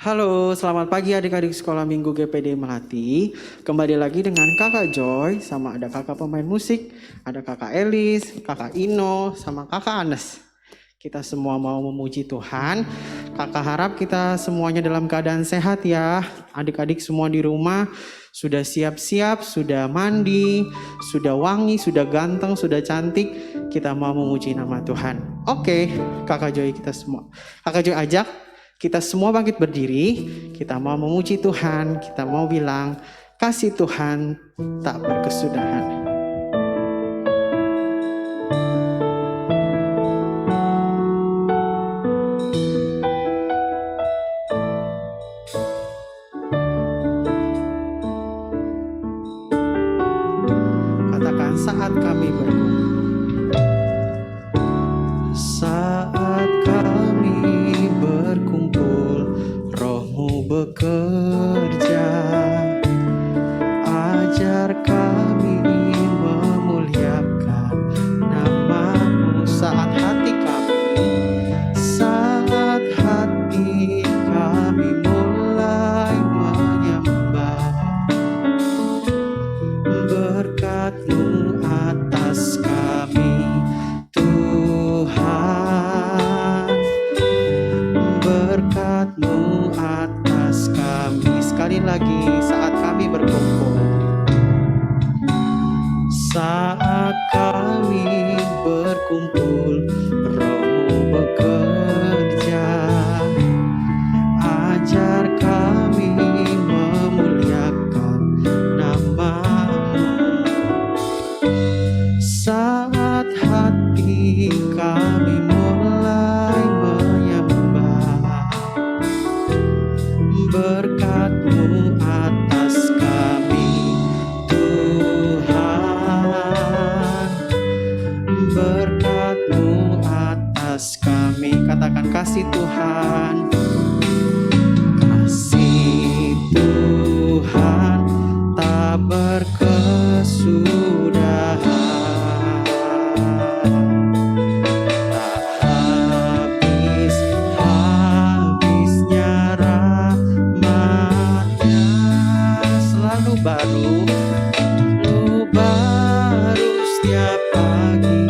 Halo, selamat pagi adik-adik sekolah minggu GPD Melati. Kembali lagi dengan kakak Joy, sama ada kakak pemain musik, ada kakak Elis, kakak Ino, sama kakak Anes. Kita semua mau memuji Tuhan. Kakak harap kita semuanya dalam keadaan sehat ya. Adik-adik semua di rumah sudah siap-siap, sudah mandi, sudah wangi, sudah ganteng, sudah cantik. Kita mau memuji nama Tuhan. Oke, kakak Joy kita semua. Kakak Joy ajak kita semua bangkit berdiri, kita mau memuji Tuhan, kita mau bilang, kasih Tuhan tak berkesudahan. Katakan saat kami berkumpul. Saat kami berkumpul, Roh-Mu bekerja. Ajar kami memuliakan nama-Mu. Saat hati kami mulai menyembah. Berkat-Mu atas kami, Tuhan. Berkat-Mu atas kami. Sekali lagi, saat kami berkumpul. Saat kami berkumpul, Roh-Mu bekerja. Ajar kami memuliakan nama-Mu. Saat hati kami mulai menyembah. Berkat-Mu atas kami, Tuhan. Berkat-Mu atas kami. Katakan kasih Tuhan. Kasih Tuhan tak berkesudahan. Tak habis-habisnya rahmat-Nya. Selalu baru setiap pagi.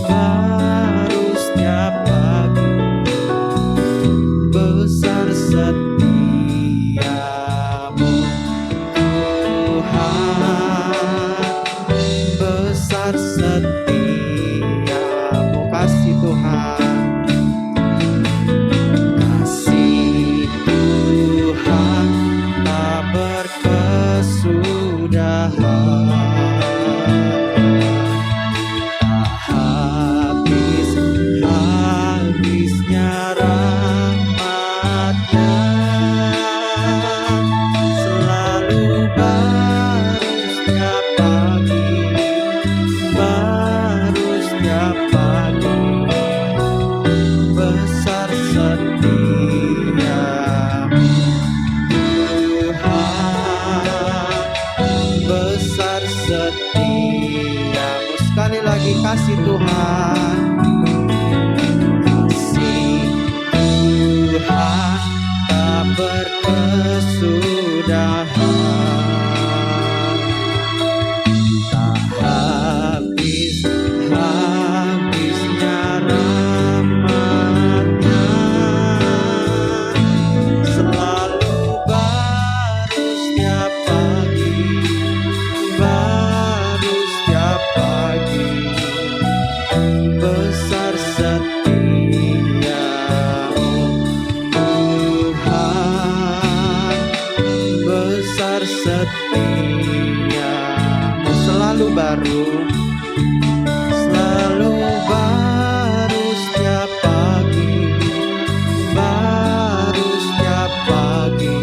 Baru setiap pagi. Besar setiamu, Tuhan. Besar setiamu, kasih Tuhan. Kasih Tuhan tak berkesudahan. Tak habis-habisnya rahmat-Nya. Selalu baru setiap pagi. Baru setiap pagi. Besar setiamu, Tuhan. Besar setiamu. Sekali lagi, kasih Tuhan. Kasih Tuhan tak berkesudahan. Tak habis-habisnya rahmat-Nya. Selalu baru setiap pagi. Baru setiap pagi. Besar setiamu, Tuhan. Besar setiamu. Selalu baru setiap pagi. Baru setiap pagi.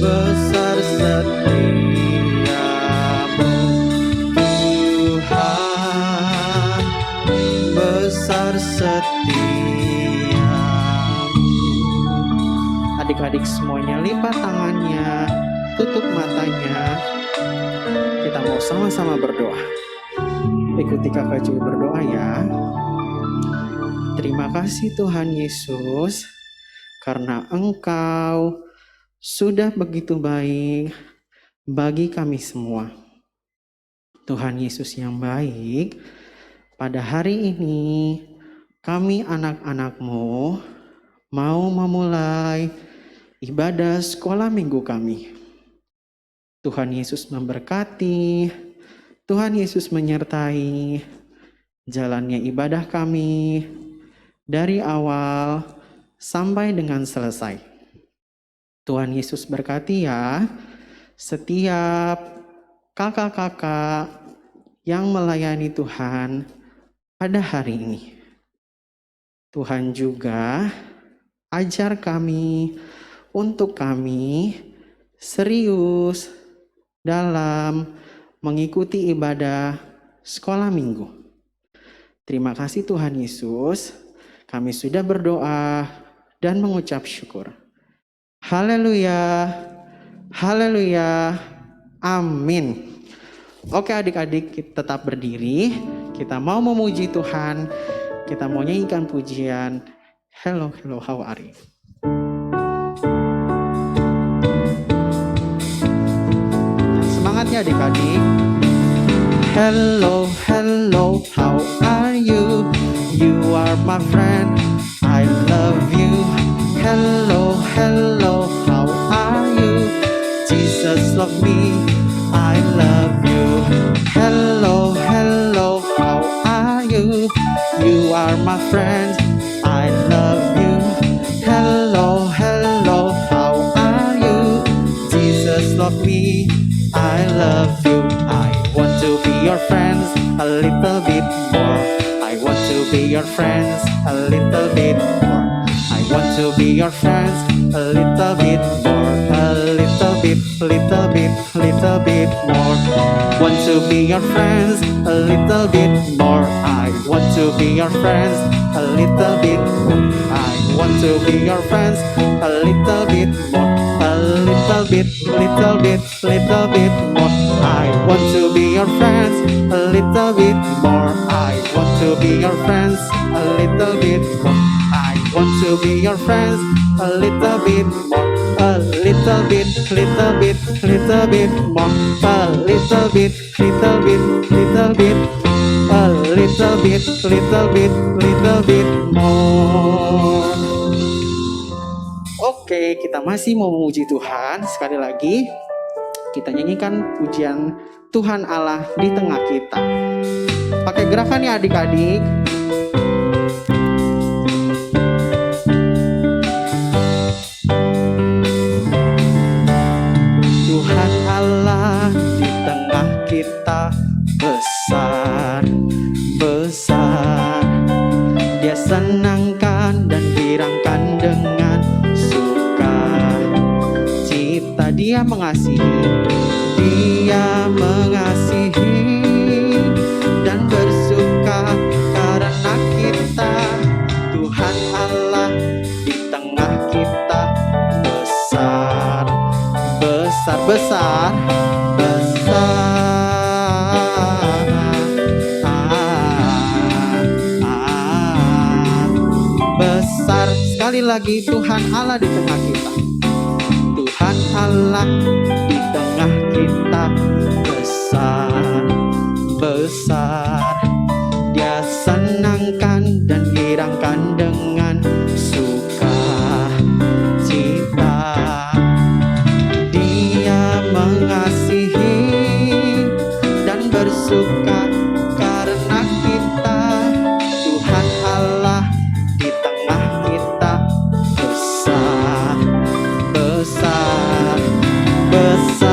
Besar setiamu, Tuhan. Besar setiamu. Adik-adik semuanya lipat tangannya, tutup matanya. Kita mau sama-sama berdoa. Ikuti kakak Joy berdoa ya. Terima kasih Tuhan Yesus, karena Engkau sudah begitu baik bagi kami semua. Tuhan Yesus yang baik, pada hari ini kami anak-anak-Mu mau memulai ibadah sekolah minggu kami. Tuhan Yesus memberkati, Tuhan Yesus menyertai jalannya ibadah kami dari awal sampai dengan selesai. Tuhan Yesus berkati ya setiap kakak-kakak yang melayani Tuhan pada hari ini. Tuhan juga ajar kami untuk kami serius dalam mengikuti ibadah sekolah minggu. Terima kasih Tuhan Yesus, kami sudah berdoa dan mengucap syukur. Haleluya, haleluya, amin. Oke adik-adik, kita tetap berdiri. Kita mau memuji Tuhan. Kita mau nyanyikan pujian Hello, hello, how are you? Semangatnya adik-adik. Hello, hello, how are you? You are my friend, I love you. Hello, hello, how are you? Jesus love me, I love you. Hello, hello, how are you? You are my friend, I love you. Hello, hello, how are you? Jesus love me, I love you. I want to be your friends a little bit more. I want to be your friends a little bit more. I want to be your friends a little bit more. A little bit, little bit, little bit more. Want to be your friends a little bit more. I want to be your friends a little bit more. I want to be your friends a little bit more. A little bit, little bit, little bit more. I want to be your friends a little bit more. I want to be your friends a little bit more. I want to be your friends a little bit more. A little bit, little bit, little bit more. A little bit, little bit, little bit. A little bit, little bit, little bit more. Oke, kita masih mau memuji Tuhan. Sekali lagi, kita nyanyikan pujian Tuhan Allah di tengah kita. Pakai gerakan ya adik-adik. Tuhan Allah di tengah kita besar, besar. Dia senangkan dan girangkan dengan sukacita. Dia mengasihi, Dia mengasihi dan bersuka karena kita. Tuhan Allah di tengah kita besar, besar, besar, besar. Besar. Sekali lagi, Tuhan Allah di tengah kita. Tuhan Allah di tengah kita besar, besar. Dia senangkan dan girangkan dengan sukacita. Dia mengasihi dan bersuka karena kita. Tuhan Allah di tengah kita besar, besar, besar.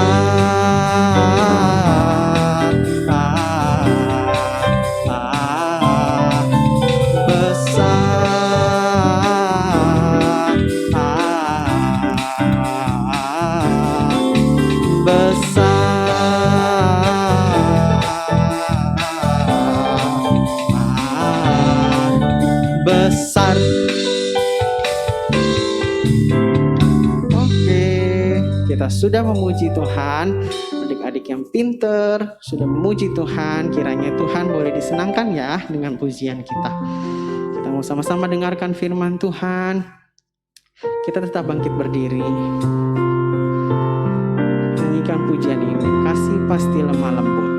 Besar. Oke, kita sudah memuji Tuhan. Adik-adik yang pinter sudah memuji Tuhan. Kiranya Tuhan boleh disenangkan ya dengan pujian kita. Kita mau sama-sama dengarkan firman Tuhan. Kita tetap bangkit berdiri. Nyanyikan pujian ini, kasih pasti lemah lembut.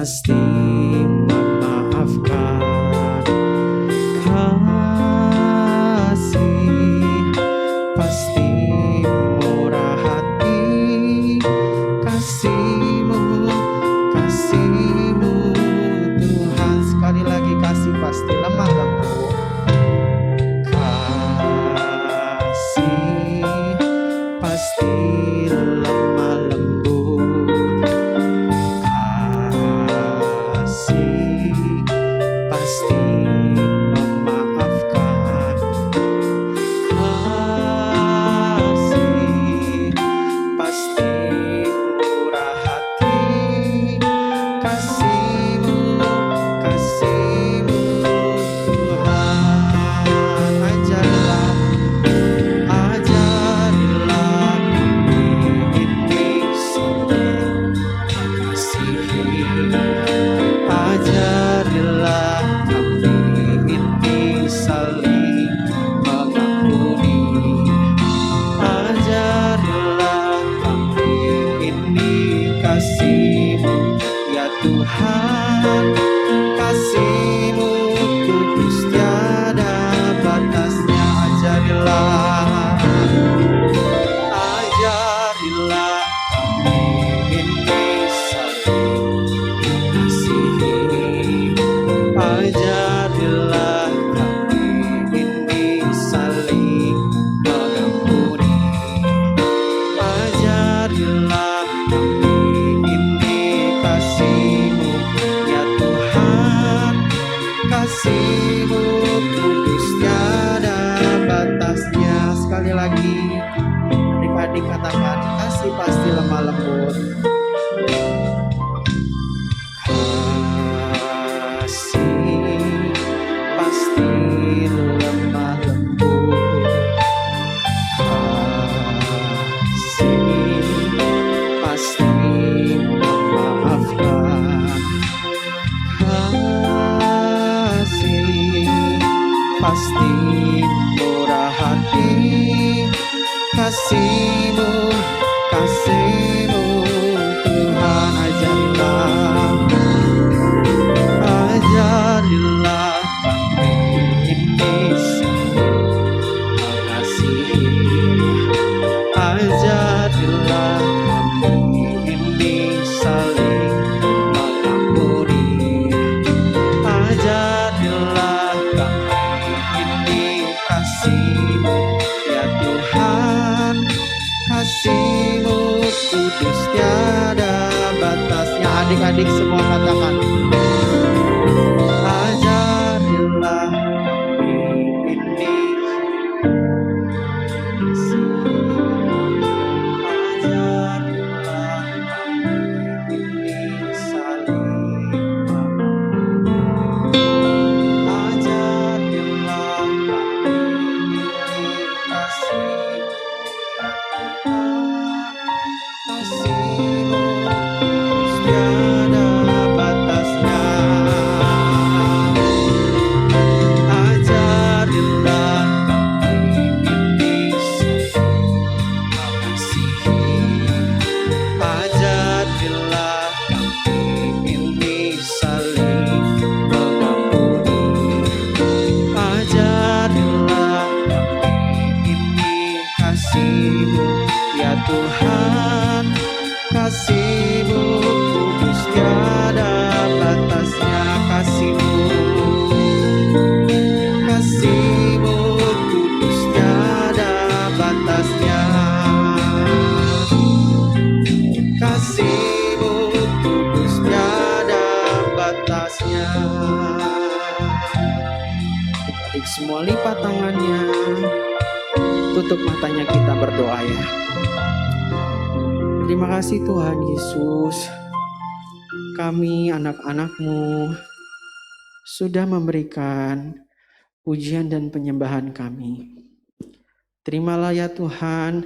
Pasti memaafkan, kasih pasti murah hati, kasihmu Tuhan. Sekali lagi, kasih pasti lemah lembut, kasih pasti lemah lembut, pasti memaafkan, kasih pasti murah hati, kasihmu Tuhan. Ajarilah ini saling mengasihi, ajarilah kami ini saling mengampuni, ajarilah kami ini kasih-Mu ya Tuhan, kasih-Mu kudus tiada batasnya. Ajarilah kami ini saling mengasihi, ajarilah kami ini saling mengampuni, ajarilah kami ini kasih-Mu ya Tuhan, kasih-Mu kudus tiada batasnya. Sekali lagi, adik-adik katakan, kasih pasti lemah lembut, kasih pasti lemah lembut, kasih pasti memaafkan, kasih pasti murah hati, kasih-Mu Tuhan. Ajarilah kami ini saling mengasihi, ajarilah kami ini saling mengampuni, ajarilah kami ini kasih-Mu ya Tuhan, kasih-Mu kudus tiada batasnya. Adik-adik semua katakan, ajarilah kami ini ajarilah kami ini saling mengampuni, ajarilah kami ini kasih-Mu ya Tuhan, kasih-Mu kudus tiada batasnya. Ajarilah kami ini saling mengasihi, ajarilah kami ini saling mengampuni, ajarilah kami ini kasih-Mu ya Tuhan, kasih-Mu kudus tiada batasnya. Kasih-Mu kudus tiada batasnya, kasih-Mu kudus tiada batasnya. Adik semua lipat tangannya, tutup matanya, kita berdoa ya. Terima kasih Tuhan Yesus, kami anak-anak-Mu sudah memberikan pujian dan penyembahan kami. Terimalah ya Tuhan,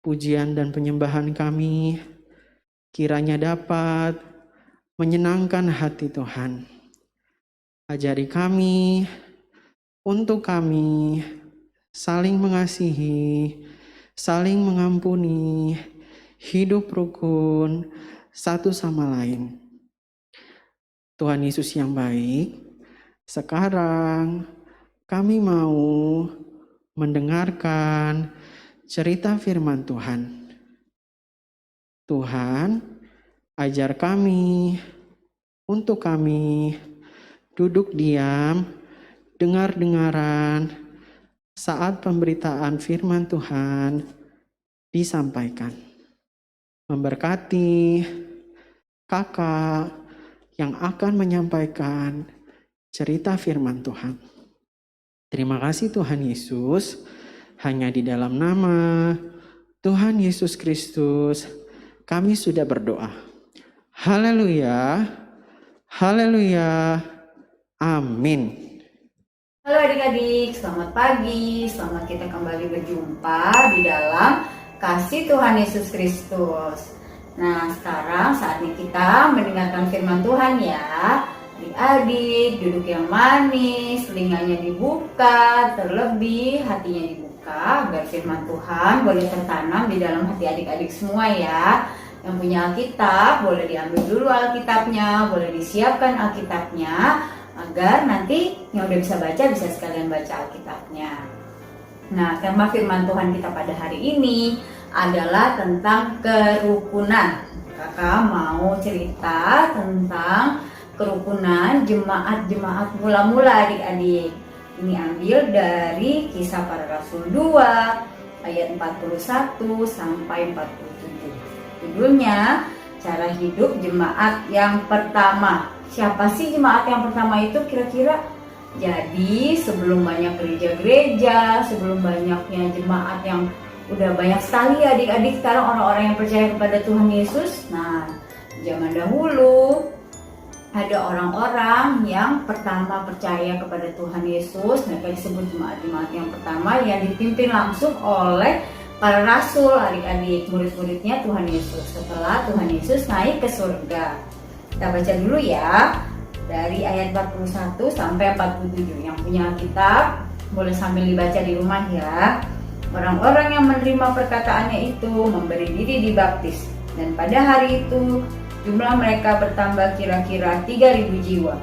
pujian dan penyembahan kami, kiranya dapat menyenangkan hati Tuhan. Ajari kami untuk kami saling mengasihi, saling mengampuni, hidup rukun satu sama lain. Tuhan Yesus yang baik, sekarang kami mau mendengarkan cerita firman Tuhan. Tuhan, ajar kami untuk kami duduk diam, dengar-dengaran saat pemberitaan firman Tuhan disampaikan. Memberkati kakak yang akan menyampaikan cerita firman Tuhan. Terima kasih Tuhan Yesus, hanya di dalam nama Tuhan Yesus Kristus kami sudah berdoa. Haleluya, haleluya, amin. Halo adik-adik, selamat pagi, selamat kita kembali berjumpa di dalam kasih Tuhan Yesus Kristus. Nah, sekarang saatnya kita mendengarkan firman Tuhan ya. Adik-adik, duduk yang manis, telinganya dibuka, terlebih hatinya dibuka, agar firman Tuhan boleh tertanam di dalam hati adik-adik semua ya. Yang punya Alkitab, boleh diambil dulu Alkitabnya, boleh disiapkan Alkitabnya, agar nanti yang udah bisa baca, bisa sekalian baca Alkitabnya. Nah, tema firman Tuhan kita pada hari ini adalah tentang kerukunan. Kakak mau cerita tentang kerukunan jemaat-jemaat mula-mula adik-adik. Ini ambil dari Kisah Para Rasul 2 ayat 41 sampai 47. Judulnya Cara Hidup Jemaat yang Pertama. Siapa sih jemaat yang pertama itu kira-kira? Jadi sebelum banyak gereja-gereja, sebelum banyaknya jemaat yang udah banyak sekali adik-adik sekarang orang-orang yang percaya kepada Tuhan Yesus. Nah, zaman dahulu ada orang-orang yang pertama percaya kepada Tuhan Yesus. Mereka disebut jemaat-jemaat yang pertama yang dipimpin langsung oleh para rasul, adik-adik, murid-muridnya Tuhan Yesus. Setelah Tuhan Yesus naik ke surga. Kita baca dulu ya, dari ayat 41 sampai 47. Yang punya Alkitab boleh sambil dibaca di rumah ya. Orang-orang yang menerima perkataannya itu memberi diri dibaptis. Dan pada hari itu jumlah mereka bertambah kira-kira 3.000 jiwa.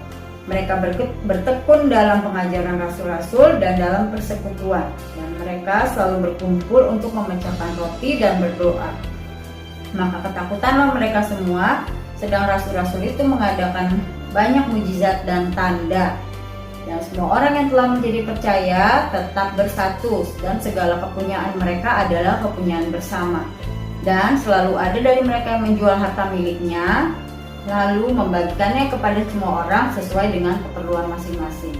Mereka bertekun dalam pengajaran rasul-rasul dan dalam persekutuan. Dan mereka selalu berkumpul untuk memecahkan roti dan berdoa. Maka ketakutanlah mereka semua, sedang rasul-rasul itu mengadakan banyak mujizat dan tanda. Dan semua orang yang telah menjadi percaya tetap bersatu, dan segala kepunyaan mereka adalah kepunyaan bersama. Dan selalu ada dari mereka yang menjual harta miliknya, lalu membagikannya kepada semua orang sesuai dengan keperluan masing-masing.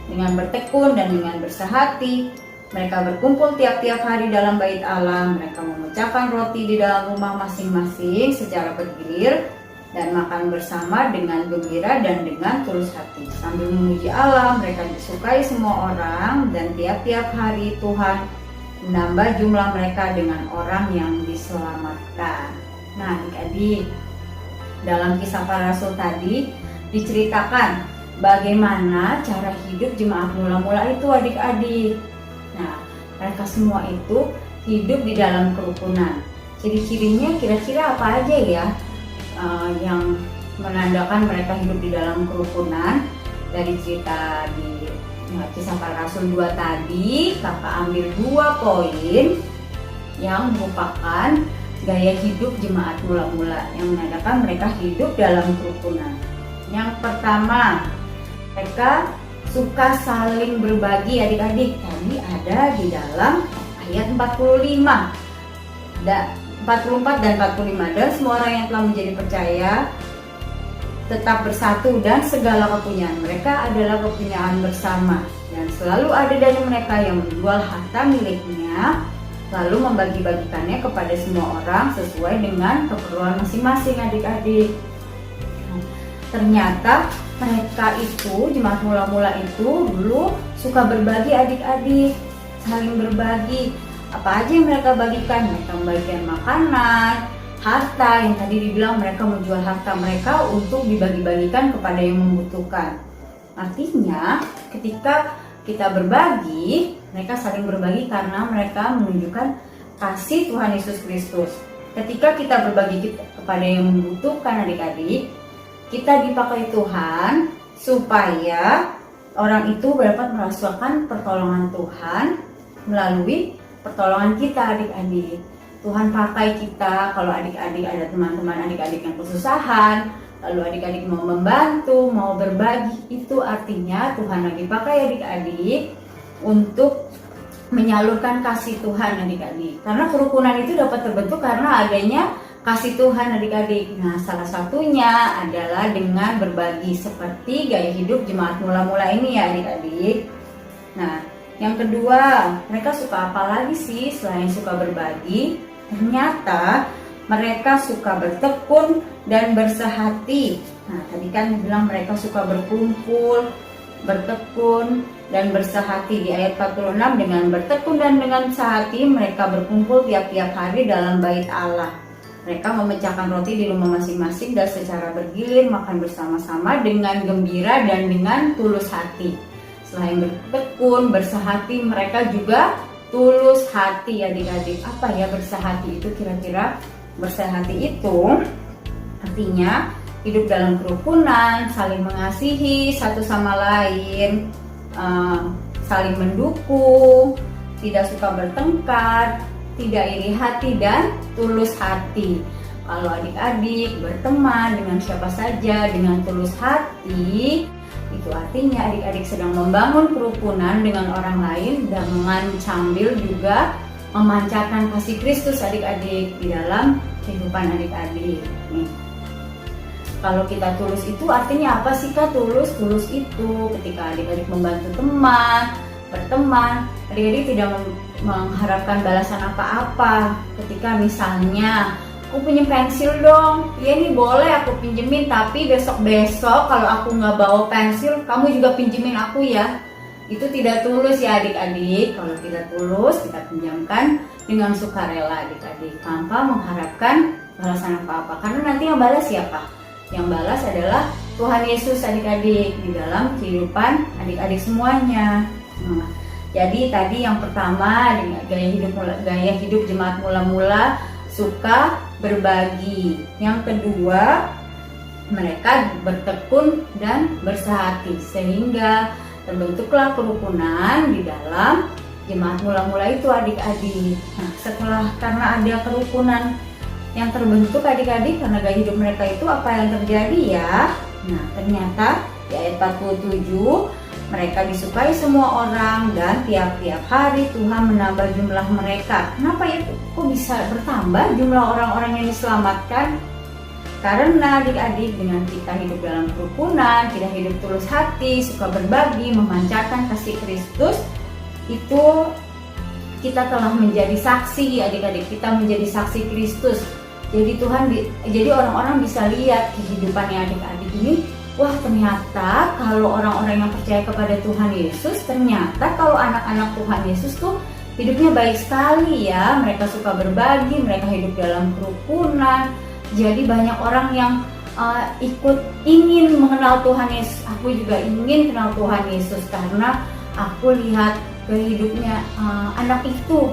Dengan bertekun dan dengan bersehati, mereka berkumpul tiap-tiap hari dalam bait Allah. Mereka memecahkan roti di dalam rumah masing-masing secara bergilir dan makan bersama dengan gembira dan dengan tulus hati. Sambil memuji Allah, mereka disukai semua orang, dan tiap-tiap hari Tuhan menambah jumlah mereka dengan orang yang diselamatkan. Nah, adik-adik, dalam Kisah Para Rasul tadi diceritakan bagaimana cara hidup jemaat mula-mula itu adik-adik. Nah, mereka semua itu hidup di dalam kerukunan. Ciri-cirinya kira-kira apa aja ya yang menandakan mereka hidup di dalam kerukunan? Dari cerita di Kisah Para Rasul 2 tadi, kakak ambil 2 poin yang merupakan gaya hidup jemaat mula-mula yang menandakan mereka hidup dalam kerukunan. Yang pertama, mereka suka saling berbagi adik-adik. Tadi ada di dalam ayat 45, 44 dan 45. Dan semua orang yang telah menjadi percaya tetap bersatu, dan segala kepunyaan mereka adalah kepunyaan bersama. Dan selalu ada dari mereka yang menjual harta miliknya, lalu membagi-bagikannya kepada semua orang sesuai dengan keperluan masing-masing adik-adik. Ternyata mereka itu, jemaat mula-mula itu dulu suka berbagi adik-adik, saling berbagi. Apa aja yang mereka bagikan? Mereka membagikan makanan, harta, yang tadi dibilang mereka menjual harta mereka untuk dibagi-bagikan kepada yang membutuhkan. Artinya ketika kita berbagi, mereka saling berbagi karena mereka menunjukkan kasih Tuhan Yesus Kristus. Ketika kita berbagi kepada yang membutuhkan adik-adik, kita dipakai Tuhan supaya orang itu dapat merasakan pertolongan Tuhan melalui pertolongan kita adik-adik. Tuhan pakai kita kalau adik-adik ada teman-teman adik-adik yang kesusahan, lalu adik-adik mau membantu, mau berbagi, itu artinya Tuhan lagi pakai adik-adik untuk menyalurkan kasih Tuhan adik-adik. Karena kerukunan itu dapat terbentuk karena adanya kasih Tuhan adik-adik. Nah, salah satunya adalah dengan berbagi seperti gaya hidup jemaat mula-mula ini ya adik-adik. Nah, yang kedua, mereka suka apa lagi sih selain suka berbagi? Ternyata mereka suka bertekun dan bersehati. Nah, tadi kan bilang mereka suka berkumpul, bertekun, dan bersehati. Di ayat 46, dengan bertekun dan dengan sehati mereka berkumpul tiap-tiap hari dalam bait Allah. Mereka memecahkan roti di rumah masing-masing dan secara bergilir makan bersama-sama dengan gembira dan dengan tulus hati. Selain bertekun, bersehati, mereka juga tulus hati adik-adik. Apa ya bersehati itu kira-kira? Bersehati itu artinya hidup dalam kerukunan, saling mengasihi satu sama lain, saling mendukung, tidak suka bertengkar, tidak iri hati dan tulus hati. Kalau adik-adik berteman dengan siapa saja dengan tulus hati, itu artinya adik-adik sedang membangun kerukunan dengan orang lain dengan sambil juga memancarkan kasih Kristus adik-adik di dalam kehidupan adik-adik. Nih. Kalau kita tulus itu artinya apa sih Kak? Tulus itu ketika adik-adik membantu teman, berteman, adik-adik tidak mengharapkan balasan apa-apa. Ketika misalnya aku pinjem pensil dong, ya ini boleh aku pinjemin, tapi besok-besok kalau aku nggak bawa pensil, kamu juga pinjemin aku ya. Itu tidak tulus ya adik-adik. Kalau tidak tulus, kita pinjamkan dengan sukarela adik-adik, tanpa mengharapkan balasan apa-apa. Karena nanti yang balas siapa? Yang balas adalah Tuhan Yesus adik-adik di dalam kehidupan adik-adik semuanya. Nah, jadi tadi yang pertama dengan gaya hidup jemaat mula-mula suka berbagi. Yang kedua, mereka bertekun dan bersehati sehingga terbentuklah kerukunan di dalam jemaat mula-mula itu adik-adik. Nah, setelah karena ada kerukunan yang terbentuk adik-adik karena gaya hidup mereka itu, apa yang terjadi ya? Nah, ternyata di ayat 47 mereka disukai semua orang dan tiap-tiap hari Tuhan menambah jumlah mereka. Kenapa ya kok bisa bertambah jumlah orang-orang yang diselamatkan? Karena adik-adik dengan kita hidup dalam kerukunan, kita hidup tulus hati, suka berbagi, memancarkan kasih Kristus, itu kita telah menjadi saksi adik-adik, kita menjadi saksi Kristus. Jadi orang-orang bisa lihat kehidupannya adik-adik ini. Wah, ternyata kalau orang-orang yang percaya kepada Tuhan Yesus, ternyata kalau anak-anak Tuhan Yesus tuh hidupnya baik sekali ya. Mereka suka berbagi, mereka hidup dalam kerukunan. Jadi banyak orang yang ingin mengenal Tuhan Yesus. Aku juga ingin kenal Tuhan Yesus karena aku lihat hidupnya anak itu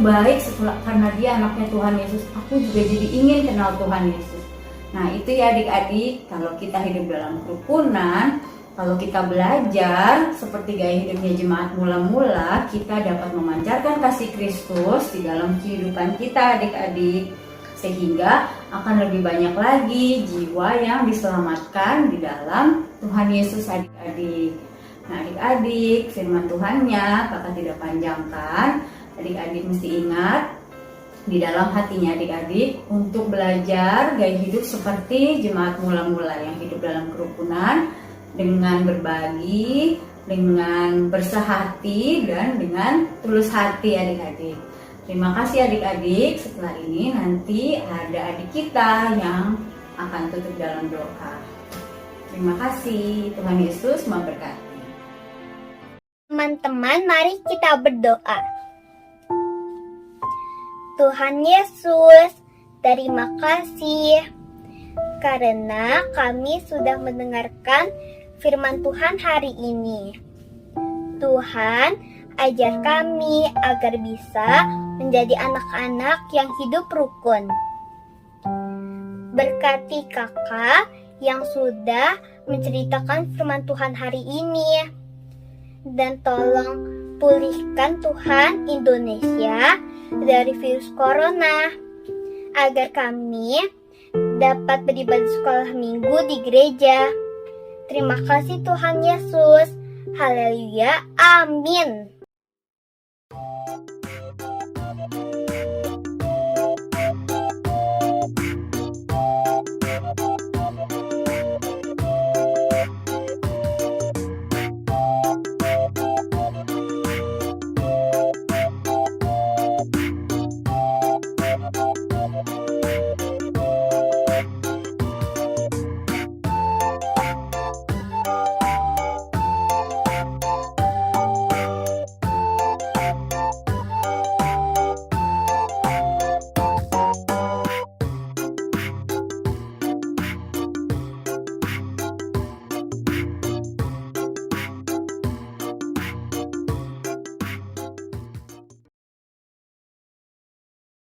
baik karena dia anaknya Tuhan Yesus. Aku juga jadi ingin kenal Tuhan Yesus. Nah itu ya adik-adik, kalau kita hidup dalam kerukunan, kalau kita belajar seperti gaya hidupnya jemaat mula-mula, kita dapat memancarkan kasih Kristus di dalam kehidupan kita adik-adik, sehingga akan lebih banyak lagi jiwa yang diselamatkan di dalam Tuhan Yesus adik-adik. Nah adik-adik, firman Tuhannya kakak tidak panjangkan, adik-adik mesti ingat di dalam hatinya adik-adik untuk belajar gaya hidup seperti jemaat mula-mula yang hidup dalam kerukunan, dengan berbagi, dengan bersehati, dan dengan tulus hati adik-adik. Terima kasih adik-adik. Setelah ini nanti ada adik kita yang akan tutup dalam doa. Terima kasih, Tuhan Yesus memberkati. Teman-teman, mari kita berdoa. Tuhan Yesus, terima kasih karena kami sudah mendengarkan firman Tuhan hari ini. Tuhan, ajar kami agar bisa menjadi anak-anak yang hidup rukun. Berkati kakak yang sudah menceritakan firman Tuhan hari ini. Dan tolong pulihkan Tuhan Indonesia dari virus corona, agar kami dapat beribadah sekolah minggu di gereja. Terima kasih Tuhan Yesus. Haleluya. Amin.